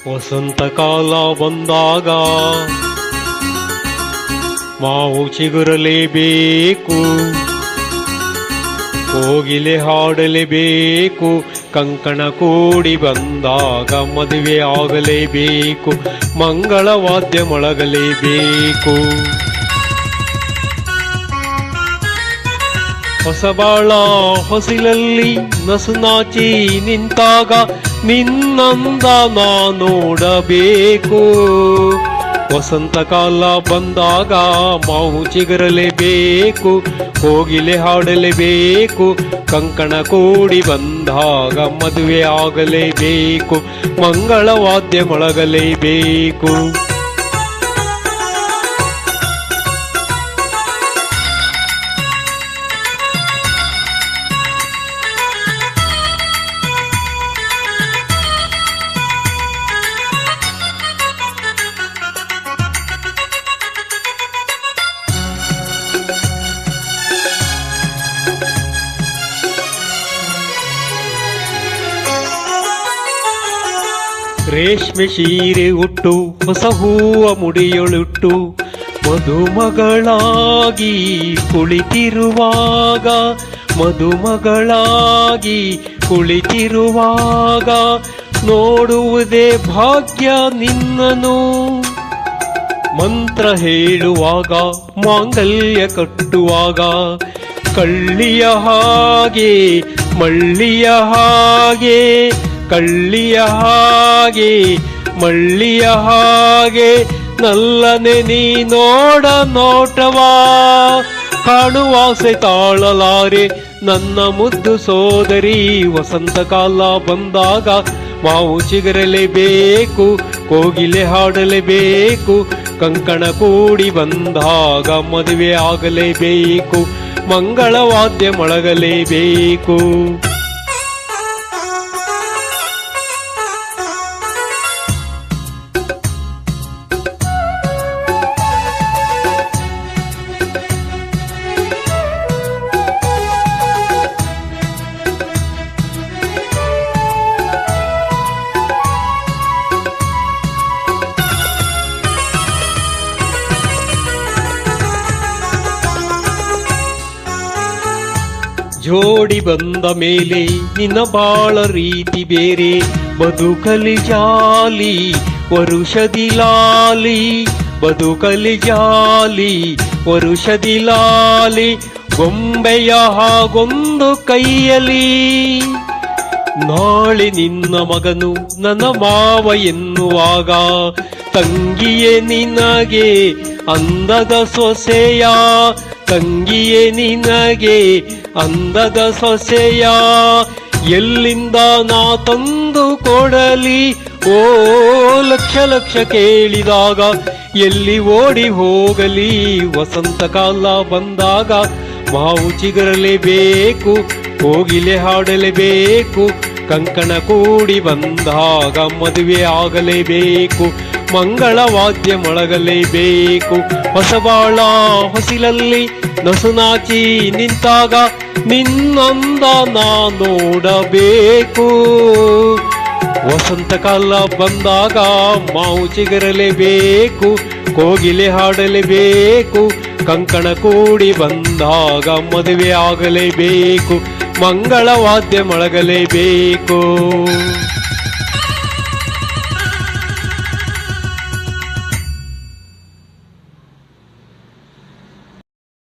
ವಸಂತ ಕಾಲ ಬಂದಾಗ ಮಾವು ಚಿಗುರಲೇಬೇಕು, ಕೋಗಿಲೆ ಹಾಡಲೇಬೇಕು, ಕಂಕಣ ಕೂಡಿ ಬಂದಾಗ ಮದುವೆ ಆಗಲೇಬೇಕು, ಮಂಗಳವಾದ್ಯ ಮೊಳಗಲೇಬೇಕು. ಹೊಸಬಾಳ ಹೊಸಿಲಲ್ಲಿ ನಸುನಾಚಿ ನಿಂತಾಗ ನಿನ್ನಂದ ನಾ ನೋಡಬೇಕು. ವಸಂತ ಕಾಲ ಬಂದಾಗ ಮಾವು ಚಿಗುರಲೇಬೇಕು, ಕೋಗಿಲೆ ಹಾಡಲೇಬೇಕು, ಕಂಕಣ ಕೂಡಿ ಬಂದಾಗ ಮದುವೆ ಆಗಲೇಬೇಕು, ಮಂಗಳವಾದ್ಯ ಮೊಳಗಲೇಬೇಕು. ರೇಷ್ಮೆ ಸೀರೆ ಉಟ್ಟು ಹೊಸ ಹೂವ ಮುಡಿಯೊಳುಟ್ಟು ಮದುಮಗಳಾಗಿ ಕುಳಿತಿರುವಾಗ, ಮದುಮಗಳಾಗಿ ಕುಳಿತಿರುವಾಗ ನೋಡುವುದೇ ಭಾಗ್ಯ ನಿನ್ನನು. ಮಂತ್ರ ಹೇಳುವಾಗ ಮಾಂಗಲ್ಯ ಕಟ್ಟುವಾಗ ಕಳ್ಳಿಯ ಹಾಗೆ ಮಳ್ಳಿಯ ಹಾಗೆ, ಕಳ್ಳಿಯ ಹಾಗೆ ಮಳ್ಳಿಯ ಹಾಗೆ ನಲ್ಲನೆ ನೀ ನೋಡ ನೋಟವಾ. ಕಾಣುವಾಸೆ ತಾಳಲಾರೆ ನನ್ನ ಮುದ್ದು ಸೋದರಿ, ವಸಂತ ಕಾಲ ಬಂದಾಗ ಮಾವು ಚಿಗುರಲೇಬೇಕು, ಕೋಗಿಲೆ ಹಾಡಲೇಬೇಕು, ಕಂಕಣ ಕೂಡಿ ಬಂದಾಗ ಮದುವೆ ಆಗಲೇಬೇಕು, ಮಂಗಳವಾದ್ಯ ಮೊಳಗಲೇಬೇಕು. ಜೋಡಿ ಬಂದ ಮೇಲೆ ನಿನ್ನ ಬಾಳ ರೀತಿ ಬೇರೆ, ಬದುಕಲಿ ಜಾಲಿ ವರುಷದಿ ಲಾಲಿ, ಬದುಕಲಿ ಜಾಲಿ ವರುಷದಿ ಲಾಲಿ, ಗೊಂಬೆಯ ಹಾಗೊಂದು ಕೈಯಲಿ. ನಾಳೆ ನಿನ್ನ ಮಗನು ನನ್ನ ಮಾವ ಎನ್ನುವಾಗ ತಂಗಿಯೇ ನಿನಗೆ ಅಂದದ ಸೊಸೆಯ, ತಂಗಿಯೇ ನಿನಗೆ ಅಂದದ ಸೊಸೆಯ, ಎಲ್ಲಿಂದ ನಾ ತಂದು ಕೊಡಲಿ. ಓ ಲಕ್ಷ ಲಕ್ಷ ಕೇಳಿದಾಗ ಎಲ್ಲಿ ಓಡಿ ಹೋಗಲಿ. ವಸಂತ ಕಾಲ ಬಂದಾಗ ಮಾವು ಚಿಗುರಲೇಬೇಕು, ಕೋಗಿಲೆ ಹಾಡಲೇಬೇಕು, ಕಂಕಣ ಕೂಡಿ ಬಂದಾಗ ಮದುವೆ ಆಗಲೇಬೇಕು, ಮಂಗಳವಾದ್ಯ ಮೊಳಗಲೇಬೇಕು. ಹೊಸಬಾಳ ಹೊಸಿಲಲ್ಲಿ ನಸುನಾಚಿ ನಿಂತಾಗ ನಿನ್ನಂದ ನಾ ನೋಡಬೇಕು. ವಸಂತ ಕಾಲ ಬಂದಾಗ ಮಾವು ಚಿಗುರಲೇಬೇಕು, ಕೋಗಿಲೆ ಹಾಡಲೇಬೇಕು, ಕಂಕಣ ಕೂಡಿ ಬಂದಾಗ ಮದುವೆ ಆಗಲೇಬೇಕು, ಮಂಗಳವಾದ್ಯ ಮೊಳಗಲೇಬೇಕು.